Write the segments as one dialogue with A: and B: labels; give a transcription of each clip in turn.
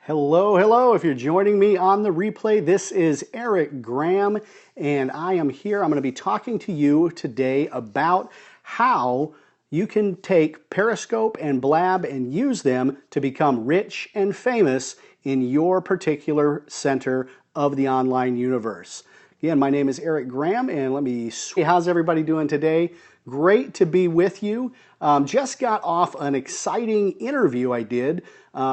A: Hello, hello. If you're joining me on the replay, this is Eric Graham, and I am here. I'm going to be talking to you today about how you can take Periscope and Blab and use them to become rich and famous in your particular center of the online universe. Again, my name is Eric Graham, and let me see, how's everybody doing today? Great to be with you. Just got off an exciting interview I did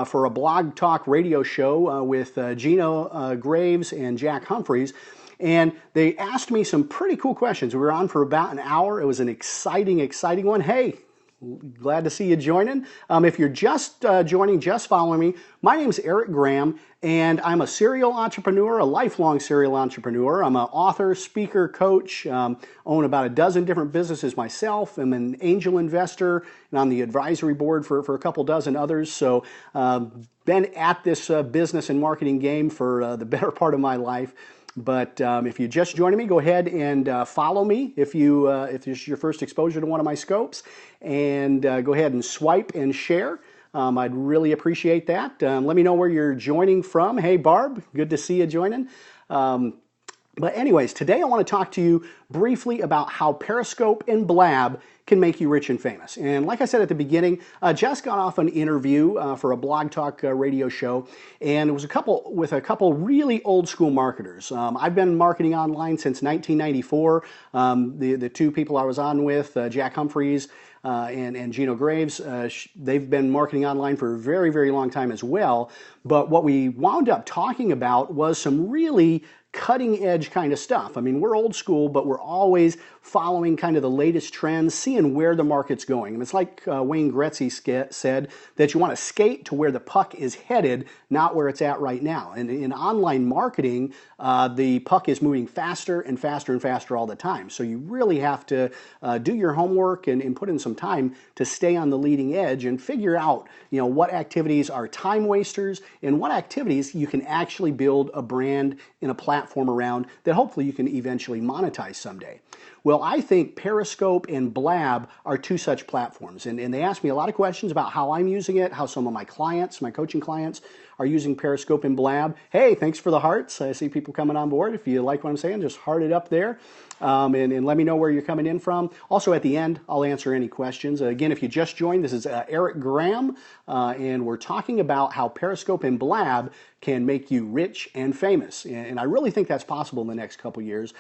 A: for a blog talk radio show with Gina Graves and Jack Humphreys. And they asked me some pretty cool questions. We were on for about an hour. It was an exciting one. Hey, glad to see you joining. If you're just joining, just following me, my name is Eric Graham, and I'm a serial entrepreneur, a lifelong serial entrepreneur. I'm an author, speaker, coach, own about a dozen different businesses myself. I'm an angel investor, and on the advisory board for a couple dozen others. So been at this business and marketing game for the better part of my life. But if you're just joining me, go ahead and follow me if this is your first exposure to one of my scopes, and go ahead and swipe and share. I'd really appreciate that. Let me know where you're joining from. Hey, Barb, good to see you joining. But anyways, today I want to talk to you briefly about how Periscope and Blab can make you rich and famous. And like I said at the beginning, just got off an interview for a blog talk radio show, and it was with a couple really old school marketers. I've been marketing online since 1994. The two people I was on with, Jack Humphreys and Gina Graves, they've been marketing online for a very, very long time as well. But what we wound up talking about was some really cutting edge kind of stuff. I mean, we're old school, but we're always following kind of the latest trends, seeing where the market's going. And it's like Wayne Gretzky said, that you want to skate to where the puck is headed, not where it's at right now. And in online marketing, the puck is moving faster and faster and faster all the time. So you really have to do your homework and put in some time to stay on the leading edge and figure out, what activities are time wasters and what activities you can actually build a brand in a platform around that hopefully you can eventually monetize someday. Well, I think Periscope and Blab are two such platforms. And they asked me a lot of questions about how I'm using it, how some of my clients, my coaching clients, are using Periscope and Blab. Hey, thanks for the hearts. I see people coming on board. If you like what I'm saying, just heart it up there. And let me know where you're coming in from. Also, at the end, I'll answer any questions. Again, if you just joined, this is Eric Graham, and we're talking about how Periscope and Blab can make you rich and famous. And I really think that's possible in the next couple years.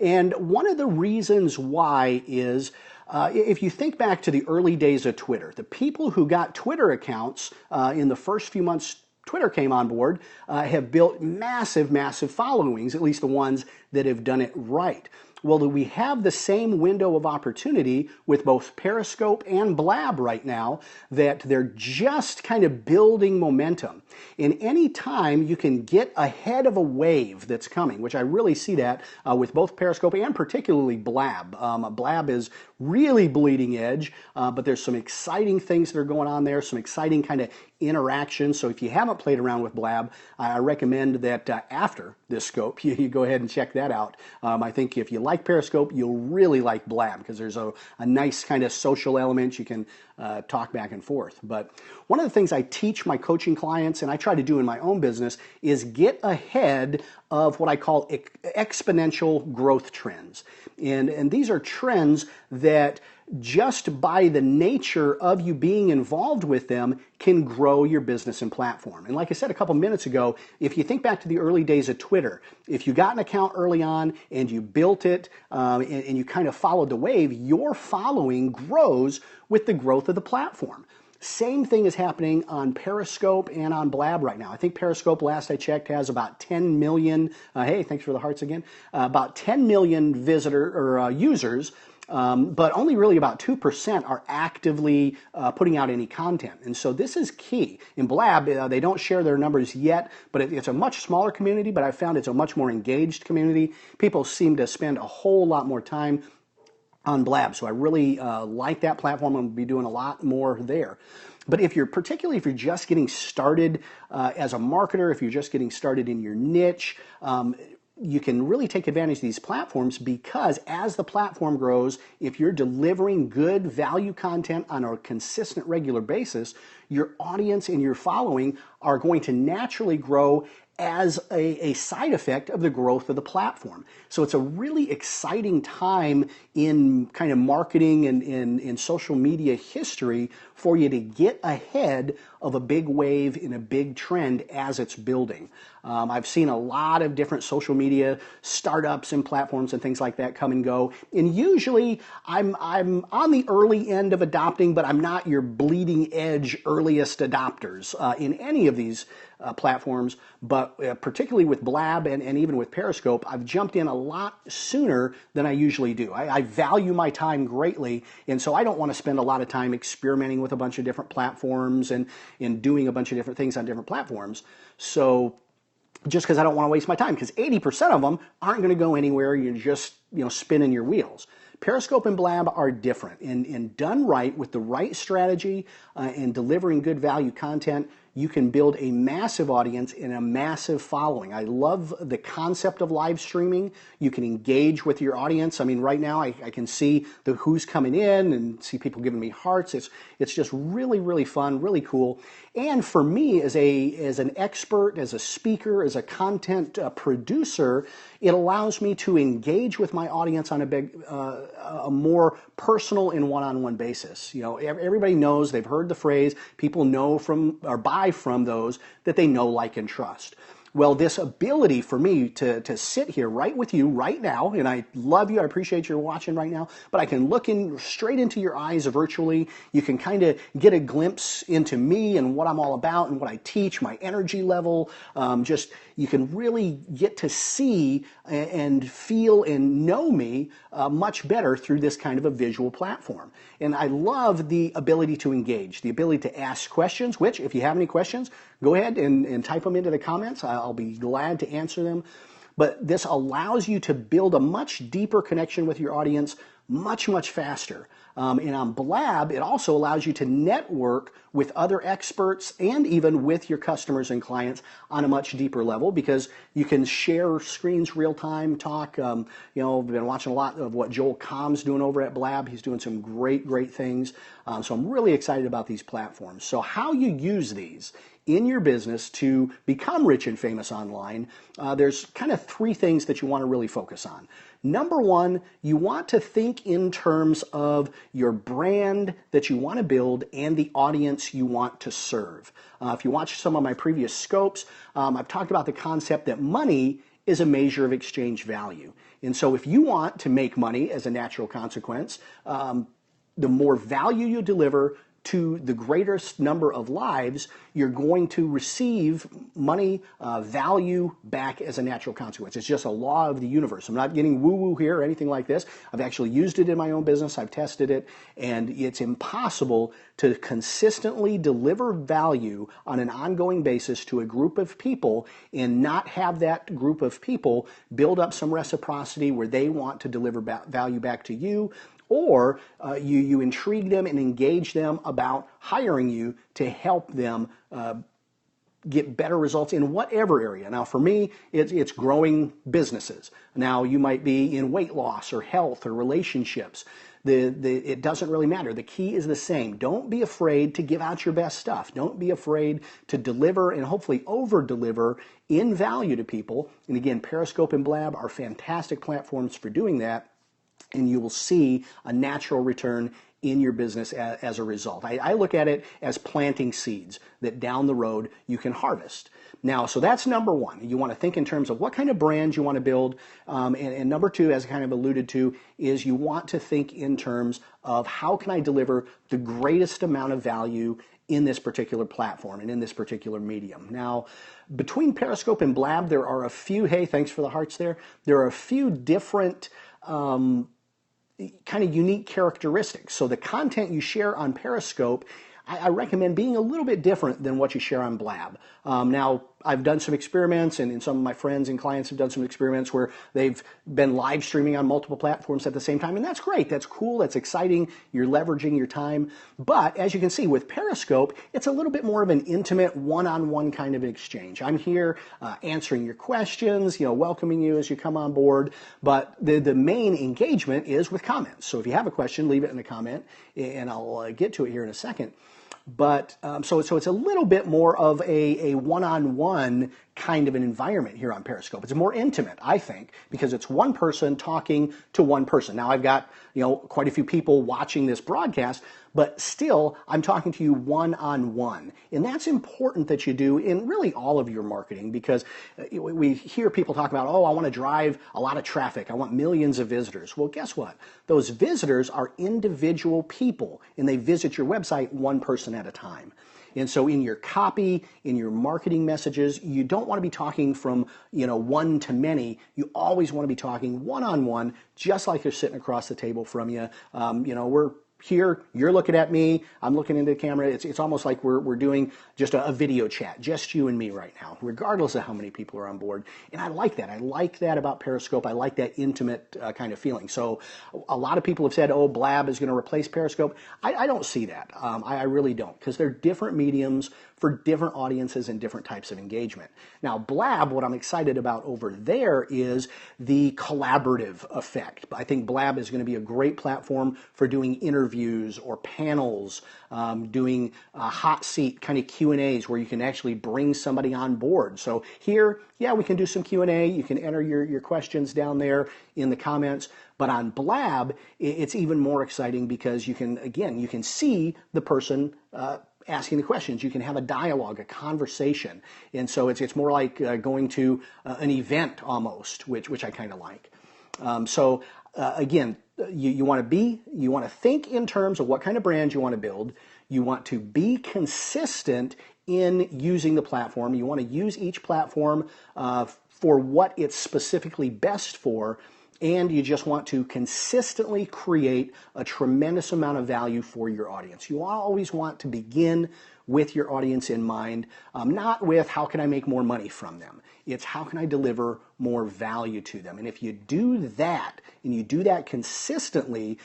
A: And one of the reasons why is, if you think back to the early days of Twitter, the people who got Twitter accounts in the first few months Twitter came on board have built massive, massive followings, at least the ones that have done it right. Well, we have the same window of opportunity with both Periscope and Blab right now, that they're just kind of building momentum. And any time you can get ahead of a wave that's coming, which I really see that with both Periscope and particularly Blab. Blab is really bleeding edge, but there's some exciting things that are going on there, some exciting kind of interaction. So if you haven't played around with Blab, I recommend that after this scope, you go ahead and check that out. I think if you like Periscope, you'll really like Blab because there's a nice kind of social element. You can talk back and forth. But one of the things I teach my coaching clients, and I try to do in my own business, is get ahead of what I call exponential growth trends. And these are trends that just by the nature of you being involved with them can grow your business and platform. And like I said a couple minutes ago, if you think back to the early days of Twitter, if you got an account early on and you built it and you kind of followed the wave, your following grows with the growth of the platform. Same thing is happening on Periscope and on Blab right now. I think Periscope, last I checked, has about 10 million, hey, thanks for the hearts again, about 10 million users, but only really about 2% are actively putting out any content. And so this is key. In Blab, they don't share their numbers yet, but it's a much smaller community, but I found it's a much more engaged community. People seem to spend a whole lot more time on Blab. So I really like that platform. I'm going to be doing a lot more there. But particularly if you're just getting started as a marketer, if you're just getting started in your niche, you can really take advantage of these platforms because as the platform grows, if you're delivering good value content on a consistent, regular basis, your audience and your following are going to naturally grow as a side effect of the growth of the platform. So it's a really exciting time in kind of marketing and in social media history for you to get ahead of a big wave in a big trend as it's building. I've seen a lot of different social media startups and platforms and things like that come and go. And usually I'm on the early end of adopting, but I'm not your bleeding edge earliest adopters in any of these platforms. But particularly with Blab and even with Periscope, I've jumped in a lot sooner than I usually do. I value my time greatly, and so I don't want to spend a lot of time experimenting with a bunch of different platforms and doing a bunch of different things on different platforms. So just because I don't want to waste my time, because 80% of them aren't going to go anywhere. You're just spinning your wheels. Periscope and Blab are different, and done right with the right strategy and delivering good value content, you can build a massive audience and a massive following. I love the concept of live streaming. You can engage with your audience. I mean, right now I can see who's coming in and see people giving me hearts. It's just really, really fun, really cool. And for me as an expert, as a speaker, as a content producer, it allows me to engage with my audience on a more personal and one-on-one basis. Everybody knows, they've heard the phrase, people know from or buy from those that they know, like, and trust. Well, this ability for me to sit here right with you right now, and I love you, I appreciate you watching right now, but I can look straight into your eyes virtually. You can kind of get a glimpse into me and what I'm all about and what I teach, my energy level. You can really get to see and feel and know me much better through this kind of a visual platform. And I love the ability to engage, the ability to ask questions, which if you have any questions, go ahead and type them into the comments. I'll be glad to answer them. But this allows you to build a much deeper connection with your audience much, much faster. And on Blab, it also allows you to network with other experts and even with your customers and clients on a much deeper level because you can share screens real time, talk. I've been watching a lot of what Joel Comm's doing over at Blab. He's doing some great, great things. So I'm really excited about these platforms. So how you use these in your business to become rich and famous online, there's kind of three things that you want to really focus on. Number one, you want to think in terms of your brand that you want to build and the audience you want to serve. If you watch some of my previous scopes, I've talked about the concept that money is a measure of exchange value. And so if you want to make money as a natural consequence, the more value you deliver to the greatest number of lives, you're going to receive money, value back as a natural consequence. It's just a law of the universe. I'm not getting woo-woo here or anything like this. I've actually used it in my own business. I've tested it, and it's impossible to consistently deliver value on an ongoing basis to a group of people and not have that group of people build up some reciprocity where they want to deliver value back to you, or you intrigue them and engage them about hiring you to help them get better results in whatever area. Now, for me, it's growing businesses. Now, you might be in weight loss or health or relationships. It doesn't really matter. The key is the same. Don't be afraid to give out your best stuff. Don't be afraid to deliver and hopefully over-deliver in value to people. And again, Periscope and Blab are fantastic platforms for doing that. And you will see a natural return in your business as a result. I look at it as planting seeds that down the road you can harvest. Now, so that's number one. You want to think in terms of what kind of brand you want to build. And number two, as I kind of alluded to, is you want to think in terms of how can I deliver the greatest amount of value in this particular platform and in this particular medium. Now, between Periscope and Blab, there are a few, hey, thanks for the hearts there. There are a few different kind of unique characteristics. So the content you share on Periscope, I recommend being a little bit different than what you share on Blab. Now, I've done some experiments, and some of my friends and clients have done some experiments where they've been live streaming on multiple platforms at the same time, and that's great. That's cool. That's exciting. You're leveraging your time. But as you can see with Periscope, it's a little bit more of an intimate one-on-one kind of exchange. I'm here answering your questions, welcoming you as you come on board. But the main engagement is with comments. So if you have a question, leave it in the comment, and I'll get to it here in a second. But so it's a little bit more of a one-on-one kind of an environment here on Periscope. It's more intimate, I think, because it's one person talking to one person. Now I've got quite a few people watching this broadcast, but still I'm talking to you one-on-one. And that's important that you do in really all of your marketing, because we hear people talk about, oh, I want to drive a lot of traffic. I want millions of visitors. Well, guess what? Those visitors are individual people, and they visit your website one person at a time. And so in your copy, in your marketing messages, you don't want to be talking from, one to many. You always want to be talking one-on-one, just like you're sitting across the table from you. We're here, you're looking at me, I'm looking into the camera. It's almost like we're doing just a video chat, just you and me right now, regardless of how many people are on board. And I like that. I like that about Periscope. I like that intimate kind of feeling. So a lot of people have said, oh, Blab is going to replace Periscope. I don't see that. I really don't, because they're different mediums for different audiences and different types of engagement. Now, Blab, what I'm excited about over there is the collaborative effect. I think Blab is going to be a great platform for doing interviews or panels, doing hot seat kind of Q&As where you can actually bring somebody on board. So here, yeah, we can do some Q&A. You can enter your questions down there in the comments. But on Blab, it's even more exciting because you can see the person asking the questions. You can have a dialogue, a conversation. And so it's more like going to an event almost, which I kind of like. Again, you want to think in terms of what kind of brand you want to build. You want to be consistent in using the platform. You want to use each platform for what it's specifically best for. And you just want to consistently create a tremendous amount of value for your audience. You always want to begin with your audience in mind, not with how can I make more money from them. It's how can I deliver more value to them. And if you do that, and you do that consistently,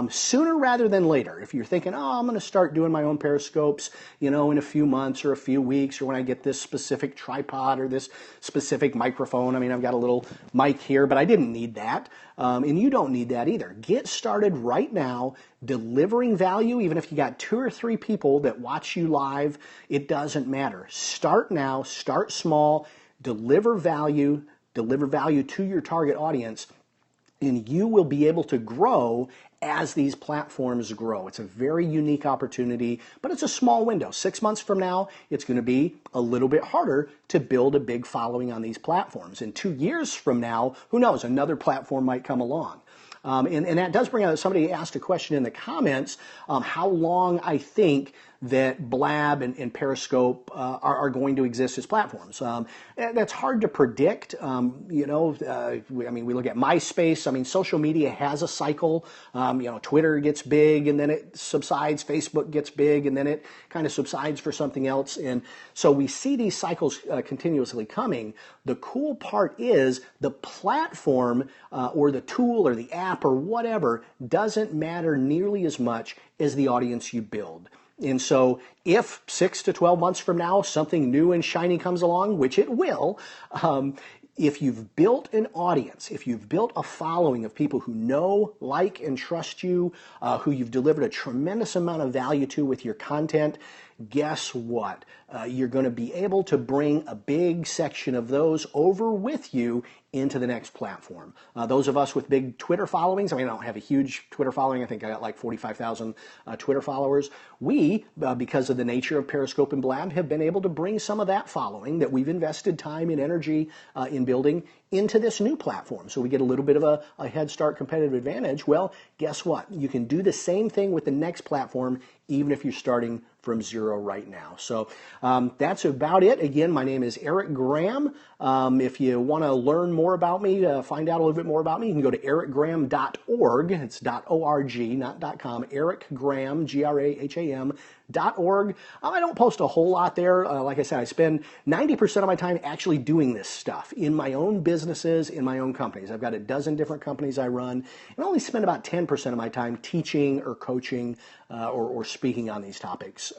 A: sooner rather than later, if you're thinking, oh, I'm going to start doing my own Periscopes, in a few months or a few weeks, or when I get this specific tripod or this specific microphone. I mean, I've got a little mic here, but I didn't need that. And you don't need that either. Get started right now, delivering value. Even if you got 2 or 3 people that watch you live, it doesn't matter. Start now, start small, deliver value to your target audience, and you will be able to grow as these platforms grow. It's a very unique opportunity, but it's a small window. 6 months from now, it's going to be a little bit harder to build a big following on these platforms. And 2 years from now, who knows, another platform might come along. And that does bring out, somebody asked a question in the comments, how long I think that Blab and Periscope are going to exist as platforms. That's hard to predict. We look at MySpace. Social media has a cycle. Twitter gets big and then it subsides. Facebook gets big and then it kind of subsides for something else. And so we see these cycles continuously coming. The cool part is the platform or the tool or the app or whatever doesn't matter nearly as much as the audience you build. And so if 6 to 12 months from now something new and shiny comes along, which it will, if you've built an audience, if you've built a following of people who know, like, and trust you, who you've delivered a tremendous amount of value to with your content, guess what? You're going to be able to bring a big section of those over with you into the next platform. Those of us with big Twitter followings, I don't have a huge Twitter following. I think I got like 45,000 Twitter followers. We, because of the nature of Periscope and Blab, have been able to bring some of that following that we've invested time and energy in building into this new platform. So we get a little bit of a head start competitive advantage. Well, guess what? You can do the same thing with the next platform, even if you're starting from from zero right now. So that's about it. Again, my name is Eric Graham. If you want to learn more about me, find out a little bit more about me, you can go to ericgraham.org. It's .org, not .com. Eric Graham, Graham.org. I don't post a whole lot there. Like I said, I spend 90% of my time actually doing this stuff in my own businesses, in my own companies. I've got a dozen different companies I run, and I only spend about 10% of my time teaching or coaching or speaking on these topics.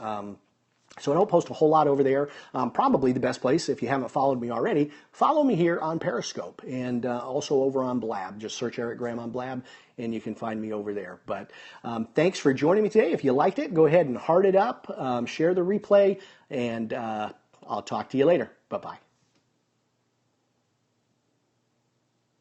A: So I don't post a whole lot over there. Probably the best place, if you haven't followed me already, follow me here on Periscope and also over on Blab. Just search Eric Graham on Blab and you can find me over there. But thanks for joining me today. If you liked it, go ahead and heart it up, share the replay, and I'll talk to you later. Bye-bye.